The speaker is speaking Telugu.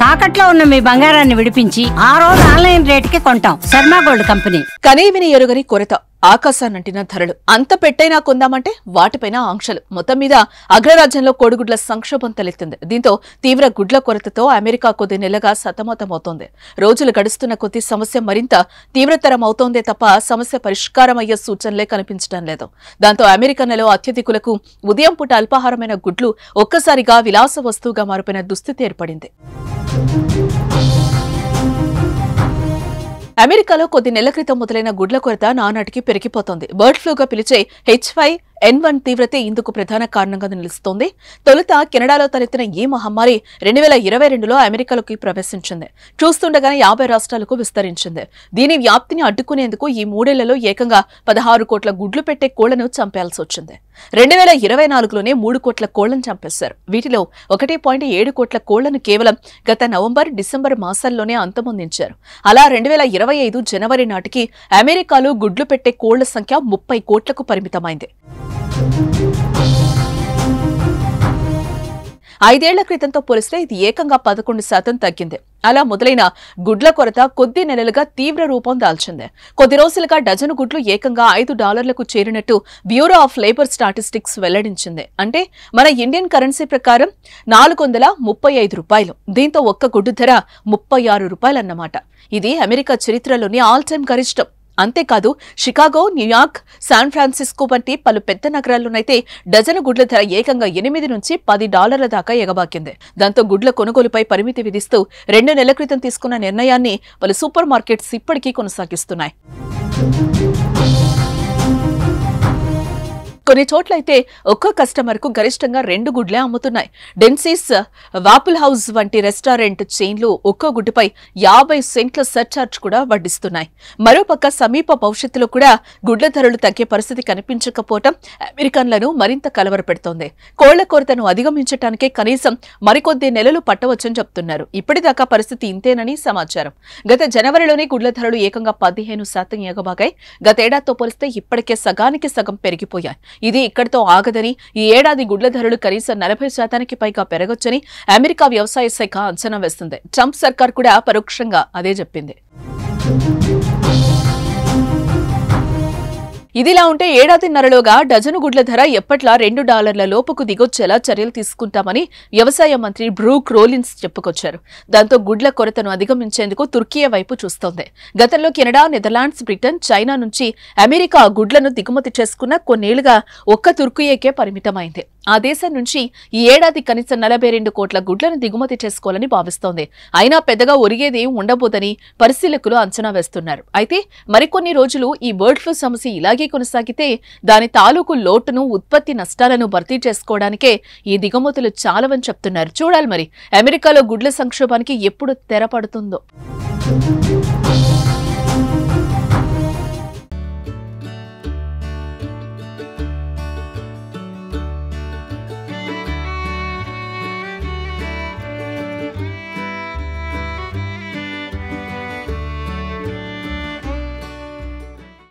తాకట్లో ఉన్న మీ బంగారాన్ని విడిపించి ఆ రోజు ఆన్లైన్ రేటుకి కొంటాం. Sharma gold company. కనీవిని ఎరుగని కొరత, ఆకాశాన్నంటిన ధరలు, అంత పెట్టైనా కొందామంటే వాటిపైన ఆంక్షలు. మొత్తం మీద అగ్రరాజ్యంలో కోడిగుడ్ల సంక్షోభం తలెత్తింది. దీంతో తీవ్ర గుడ్ల కొరతతో అమెరికా కొద్ది నెలగా సతమతమవుతోంది. రోజులు గడుస్తున్న కొద్ది సమస్య మరింత తీవ్రతరం అవుతోందే తప్ప సమస్య పరిష్కారం అయ్యే సూచనలే కనిపించడం లేదు. దాంతో అమెరికన్లలో అత్యధికులకు ఉదయం పూట అల్పాహారమైన గుడ్లు ఒక్కసారిగా విలాస వస్తువుగా మారిపోయిన దుస్థితి ఏర్పడింది. అమెరికాలో కొద్ది నెలల క్రితం మొదలైన గుడ్ల కొరత నానాటికి పెరిగిపోతోంది. బర్డ్ ఫ్లూగా పిలిచే H5N1 తీవ్రత ఇందుకు ప్రధాన కారణంగా నిలుస్తోంది. తొలుత కెనడాలో తలెత్తిన ఈ మహమ్మారి 2022లో అమెరికాలోకి ప్రవేశించింది. చూస్తుండగానే 50 రాష్ట్రాలకు విస్తరించింది. దీని వ్యాప్తిని అడ్డుకునేందుకు ఈ 3 ఏళ్లలో ఏకంగా 16 కోట్ల గుడ్లు పెట్టే కోళ్లను చంపేయాల్సి వచ్చింది. 2024లోనే 3 కోట్ల కోళ్లను చంపేశారు. వీటిలో 1.7 కోట్ల కోళ్లను కేవలం గత నవంబర్, డిసెంబర్ మాసాల్లోనే అంతమొందించారు. అలా 2025 జనవరి నాటికి అమెరికాలో గుడ్లు పెట్టే కోళ్ల సంఖ్య 30 కోట్లకు పరిమితమైంది. 5 ఏళ్ల క్రితంతో పోలిస్తే ఇది ఏకంగా 11% తగ్గింది. అలా మొదలైన గుడ్ల కొరత కొద్ది నెలలుగా తీవ్ర రూపం దాల్చింది. కొద్ది రోజులుగా డజను గుడ్లు ఏకంగా $5లకు చేరినట్టు బ్యూరో ఆఫ్ లేబర్ స్టాటిస్టిక్స్ వెల్లడించింది. అంటే మన ఇండియన్ కరెన్సీ ప్రకారం $435. దీంతో ఒక్క గుడ్డు ధర $36 అన్నమాట. ఇది అమెరికా చరిత్రలోని ఆల్ టైమ్ గరిష్టం. అంతేకాదు షికాగో, న్యూయార్క్, శాన్ ఫ్రాన్సిస్కో వంటి పలు పెద్ద నగరాల్లోనైతే డజను గుడ్ల ధర ఏకంగా $8 నుంచి $10 దాకా ఎగబాకింది. దాంతో గుడ్ల కొనుగోలుపై పరిమితి విధిస్తూ 2 నెలల క్రితం తీసుకున్న నిర్ణయాన్ని పలు సూపర్ మార్కెట్స్ ఇప్పటికీ కొనసాగిస్తున్నాయి. కొన్ని చోట్లయితే ఒక్కో కస్టమర్ కు గరిష్టంగా 2 గుడ్లే అమ్ముతున్నాయి. డెన్సీస్, వాపుల్ హౌస్ వంటి రెస్టారెంట్ చైన్లు ఒక్కో గుడ్డుపై 50 సెంట్ల సర్చార్జ్ కూడా వడ్డిస్తున్నాయి. మరోపక్క సమీప భవిష్యత్తులో కూడా గుడ్ల ధరలు తగ్గే పరిస్థితి కనిపించకపోవడం అమెరికన్లను మరింత కలవరపెడుతోంది. కోళ్ల కొరతను అధిగమించడానికే కనీసం మరికొద్ది నెలలు పట్టవచ్చని చెప్తున్నారు. ఇప్పటిదాకా పరిస్థితి ఇంతేనని సమాచారం. గత జనవరిలోనే గుడ్ల ధరలు ఏకంగా 15% ఎగబాగాయి. గతేడాదితో పోలిస్తే ఇప్పటికే సగానికి సగం పెరిగిపోయాయి. ఇది ఇక్కడితో ఆగదని, ఈ ఏడాది గుడ్ల ధరలు కనీసం 40% పైగా పెరగొచ్చని అమెరికా వ్యవసాయ శాఖ అంచనా వేస్తుంది. ట్రంప్ సర్కార్ కూడా పరోక్షంగా అదే చెప్పింది. ఇదిలా ఉంటే ఏడాదిన్నరలోగా డజను గుడ్ల ధర ఎప్పట్లా $2 లోపుకు దిగొచ్చేలా చర్యలు తీసుకుంటామని వ్యవసాయ మంత్రి బ్రూక్ రోలిన్స్ చెప్పుకొచ్చారు. దాంతో గుడ్ల కొరతను అధిగమించేందుకు తుర్కియా వైపు చూస్తోంది. గతంలో కెనడా, నెదర్లాండ్స్, బ్రిటన్, చైనా నుంచి అమెరికా గుడ్లను దిగుమతి చేసుకున్న కొన్నేళ్లుగా ఒక్క తుర్కియాకే పరిమితమైంది. ఆ దేశం నుంచి ఈ ఏడాది కనీసం 42 కోట్ల గుడ్లను దిగుమతి చేసుకోవాలని భావిస్తోంది. అయినా పెద్దగా ఒరిగేది ఉండబోదని పరిశీలకులు అంచనా వేస్తున్నారు. అయితే మరికొన్ని రోజులు ఈ బర్డ్ ఫ్లూ సమస్య ఇలాగే కొనసాగితే దాని తాలూకు లోటును, ఉత్పత్తి నష్టాలను భర్తీ చేసుకోవడానికే ఈ దిగుమతులు చాలవని చెప్తున్నారు. చూడాలి మరి అమెరికాలో గుడ్ల సంక్షోభానికి ఎప్పుడు తెరపడుతుందో.